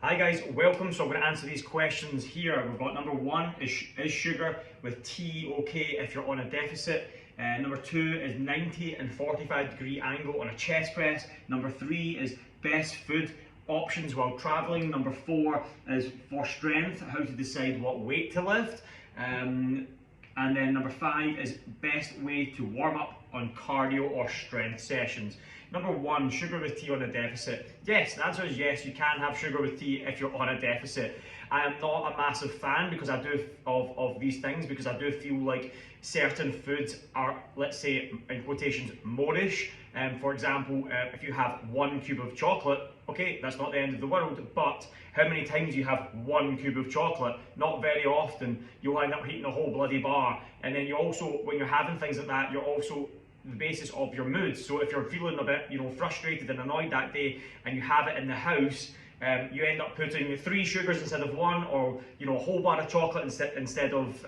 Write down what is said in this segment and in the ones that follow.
Hi guys, welcome. So I'm going to answer these questions here. We've got number one, is sugar with tea okay if you're on a deficit? Number two is 90 and 45 degree angle on a chest press. Number three is best food options while traveling. Number four is for strength, how to decide what weight to lift. And then number five is best way to warm up on cardio or strength sessions. Number one, sugar with tea on a deficit. Yes, the answer is yes, you can have sugar with tea if you're on a deficit. I am not a massive fan because I do of these things, because I do feel like certain foods are, let's say, in quotations, modish. For example, if you have 1 cube of chocolate, okay, that's not the end of the world, but how many times you have 1 cube of chocolate? Not very often. You'll end up eating a whole bloody bar. And then you also, when you're having things like that, you're also the basis of your mood. So if you're feeling a bit, frustrated and annoyed that day, and you have it in the house, you end up putting 3 sugars instead of 1, or a whole bar of chocolate instead of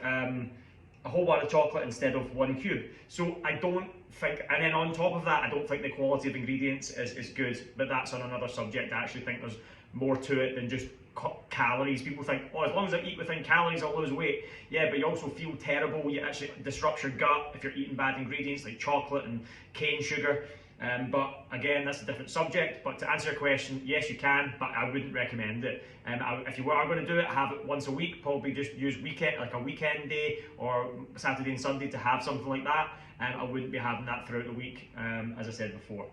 1 cube. So I don't think, and then on top of that, I don't think the quality of ingredients is good. But that's on another subject. I actually think there's more to it than just calories. People think, oh, as long as I eat within calories, I'll lose weight. Yeah, but you also feel terrible. You actually disrupt your gut if you're eating bad ingredients like chocolate and cane sugar. But again, that's a different subject. But to answer your question, yes, you can, but I wouldn't recommend it. If you are going to do it, have it once a week. Probably just use a weekend day or Saturday and Sunday to have something like that. I wouldn't be having that throughout the week, as I said before.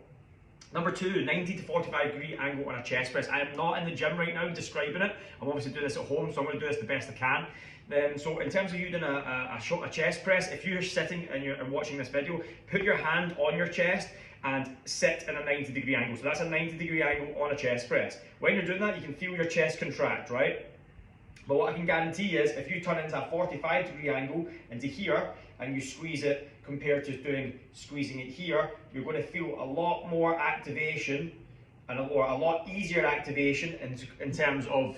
Number two, 90 to 45 degree angle on a chest press. I am not in the gym right now describing it. I'm obviously doing this at home, so I'm going to do this the best I can. So in terms of you doing a chest press, if you're sitting and you're watching this video, put your hand on your chest and sit in a 90 degree angle. So that's a 90 degree angle on a chest press. When you're doing that, you can feel your chest contract, right? But what I can guarantee is if you turn into a 45 degree angle into here and you squeeze it compared to squeezing it here, you're going to feel a lot more activation and a lot easier activation in terms of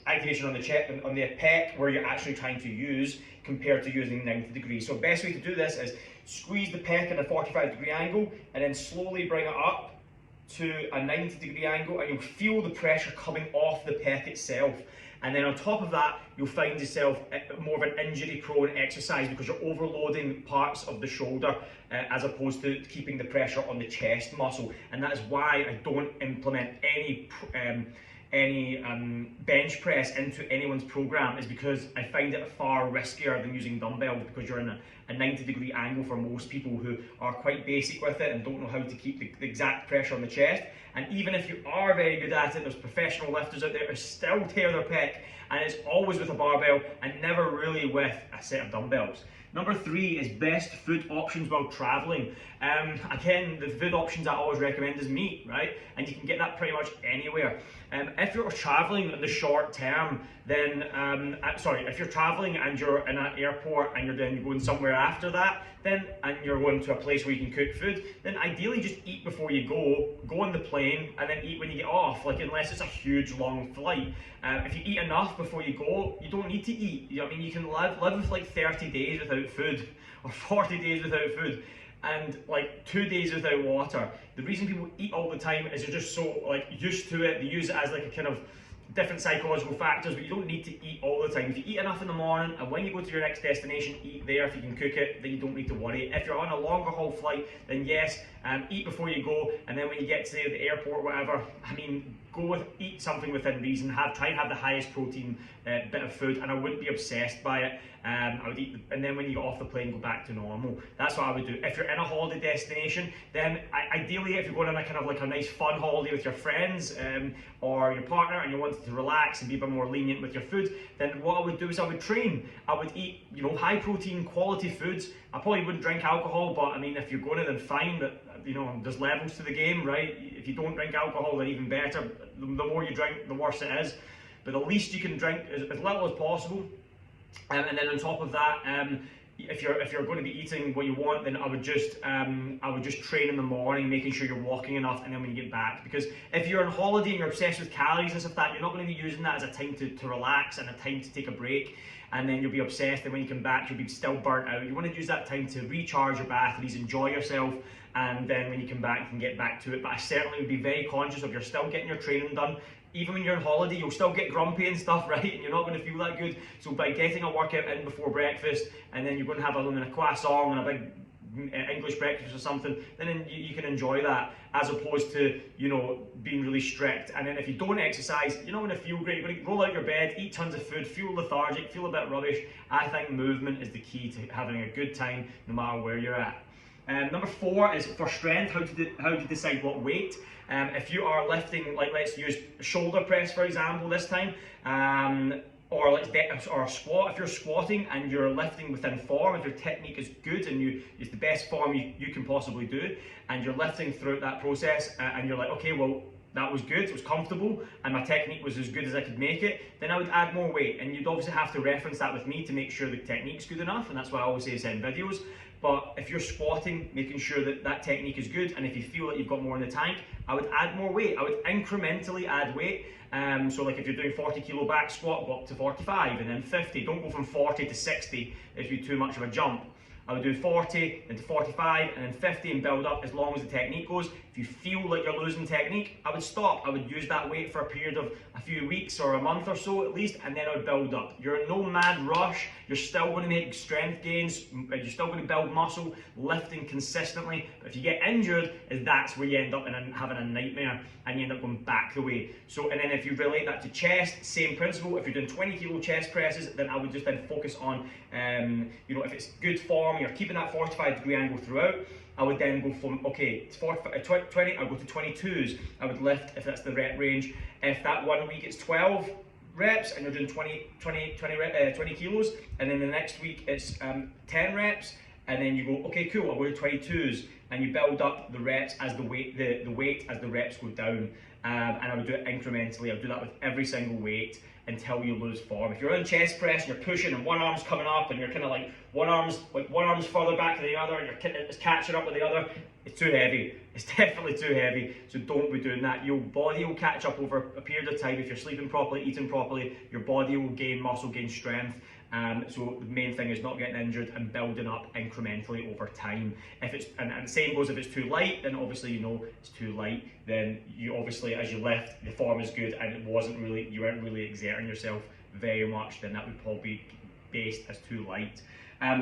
activation on the chest, on the pec, where you're actually trying to use, compared to using 90 degrees. So best way to do this is squeeze the pec at a 45 degree angle and then slowly bring it up to a 90 degree angle, and you'll feel the pressure coming off the pec itself. And then on top of that, you'll find yourself more of an injury prone exercise because you're overloading parts of the shoulder as opposed to keeping the pressure on the chest muscle. And that is why I don't implement any bench press into anyone's program, is because I find it far riskier than using dumbbells, because you're in a 90 degree angle for most people who are quite basic with it and don't know how to keep the exact pressure on the chest. And even if you are very good at it, there's professional lifters out there who still tear their pec, and it's always with a barbell and never really with a set of dumbbells. Number three is best food options while traveling. Again, the food options I always recommend is meat, right? And you can get that pretty much anywhere. If you're traveling in the short term, then, if you're traveling and you're in an airport and you're then going somewhere after that, and you're going to a place where you can cook food, then ideally just eat before you go on the plane, and then eat when you get off, unless it's a huge long flight. If you eat enough before you go, you don't need to eat. You can live with 30 days without food, or 40 days without food, and 2 days without water. The reason people eat all the time is they're just so used to it. They use it as a kind of different psychological factors, but you don't need to eat all the time. If you eat enough in the morning, and when you go to your next destination, eat there. If you can cook it, then you don't need to worry. If you're on a longer haul flight, then yes, eat before you go, and then when you get to the airport or whatever, eat something within reason. Try and have the highest protein bit of food, and I wouldn't be obsessed by it. I would eat, and then when you get off the plane, go back to normal. That's what I would do. If you're in a holiday destination, then ideally, if you're going on a nice fun holiday with your friends or your partner, and you wanted to relax and be a bit more lenient with your food, then what I would do is I would train. I would eat, high protein, quality foods. I probably wouldn't drink alcohol, but if you're going to, then fine. But there's levels to the game, right? If you don't drink alcohol, then even better. The more you drink, the worse it is. But the least you can drink is as little as possible. And then on top of that, if you're going to be eating what you want, then I would just train in the morning, making sure you're walking enough, and then when you get back. Because if you're on holiday and you're obsessed with calories and stuff like that, you're not going to be using that as a time to relax and a time to take a break. And then you'll be obsessed, and when you come back, you'll be still burnt out. You want to use that time to recharge your batteries, enjoy yourself, and then when you come back, you can get back to it. But I certainly would be very conscious of you're still getting your training done. Even when you're on holiday, you'll still get grumpy and stuff, right? And you're not going to feel that good. So by getting a workout in before breakfast, and then you're going to have a croissant and a big English breakfast or something, then you can enjoy that, as opposed to, you know, being really strict. And then if you don't exercise, you're not going to feel great. You're going to roll out your bed, eat tons of food, feel lethargic, feel a bit rubbish. I think movement is the key to having a good time no matter where you're at. Number 4 is for strength, how to decide what weight. If you are lifting, like let's use shoulder press for example this time, or a squat. If you're squatting and you're lifting within form, if your technique is good and it's the best form you can possibly do, and you're lifting throughout that process, and you're like, okay, well, that was good, it was comfortable, and my technique was as good as I could make it, then I would add more weight. And you'd obviously have to reference that with me to make sure the technique's good enough, and that's why I always say send videos. But if you're squatting, making sure that that technique is good, and if you feel that you've got more in the tank, I would add more weight. I would incrementally add weight. So like if you're doing 40 kilo back squat, go up to 45 and then 50. Don't go from 40 to 60, it'd be too much of a jump. I would do 40 into 45 and then 50 and build up as long as the technique goes. If you feel like you're losing technique, I would stop. I would use that weight for a period of a few weeks or a month or so at least, and then I would build up. You're in no mad rush. You're still going to make strength gains. You're still going to build muscle, lifting consistently. But if you get injured, that's where you end up having a nightmare and you end up going back the way. So, and then if you relate that to chest, same principle. If you're doing 20 kilo chest presses, then I would just then focus on, you know, if it's good form, you're keeping that 45-degree angle throughout, I would then go from, okay, 20, I'll go to 22s. I would lift, if that's the rep range. If that 1 week it's 12 reps and you're doing 20 kilos, and then the next week it's 10 reps, and then you go, okay, cool, I'll go to 22s, and you build up the reps as the weight as the reps go down. And I would do it incrementally. I'll do that with every single weight until you lose form. If you're on chest press and you're pushing and one arm's coming up and you're kind of like one arm's further back than the other and it's catching up with the other, it's too heavy. It's definitely too heavy, so don't be doing that. Your body will catch up over a period of time. If you're sleeping properly, eating properly, your body will gain muscle, gain strength. So the main thing is not getting injured and building up incrementally over time. If it's and the same goes if it's too light, then obviously you know it's too light. Then you obviously, as you lift, the form is good and you weren't really exerting yourself very much. Then that would probably be based as too light.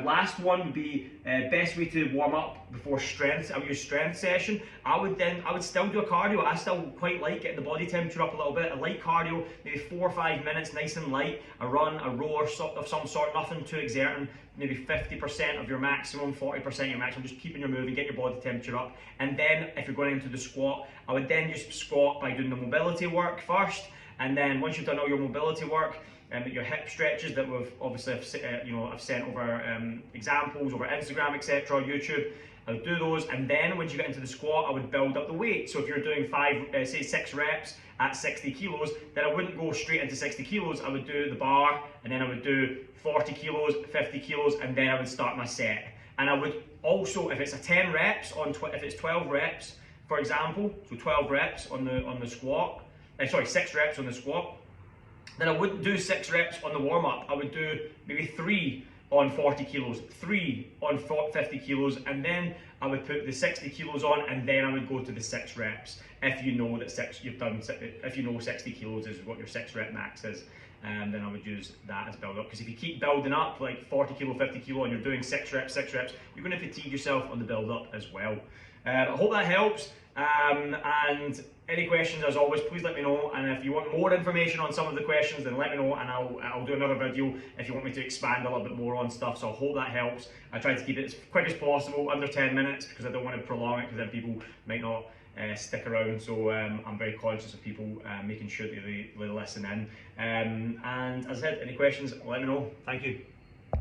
Last one would be best way to warm up before strength. I would use strength session. I would still do a cardio. I still quite like getting the body temperature up a little bit. A light cardio, maybe 4 or 5 minutes, nice and light. A run, a row of some sort, nothing too exerting. Maybe 50% of your maximum, 40% of your maximum, just keeping your moving, get your body temperature up. And then if you're going into the squat, I would then just squat by doing the mobility work first. And then once you've done all your mobility work, your hip stretches that we've obviously I've sent over examples over Instagram, etc., YouTube. I would do those, and then once you get into the squat, I would build up the weight. So if you're doing 6 reps at 60 kilos, then I wouldn't go straight into 60 kilos. I would do the bar, and then I would do 40 kilos, 50 kilos, and then I would start my set. And I would also, if it's a 10 reps if it's 12 reps, for example, so 12 reps on the squat, 6 reps on the squat. Then I wouldn't do 6 reps on the warm-up. I would do maybe 3 on 40 kilos, 3 on 50 kilos, and then I would put the 60 kilos on, and then I would go to the 6 reps. If you know that if you know 60 kilos is what your 6 rep max is, then I would use that as build up. Because if you keep building up like 40 kilo, 50 kilo, and you're doing 6 reps, you're going to fatigue yourself on the build up as well. I hope that helps. And any questions, as always, please let me know. And if you want more information on some of the questions, then let me know, and I'll do another video if you want me to expand a little bit more on stuff. So I hope that helps. I try to keep it as quick as possible, under 10 minutes, because I don't want to prolong it, because then people might not stick around. So I'm very conscious of people making sure that they listen in. And as I said, any questions, let me know. Thank you.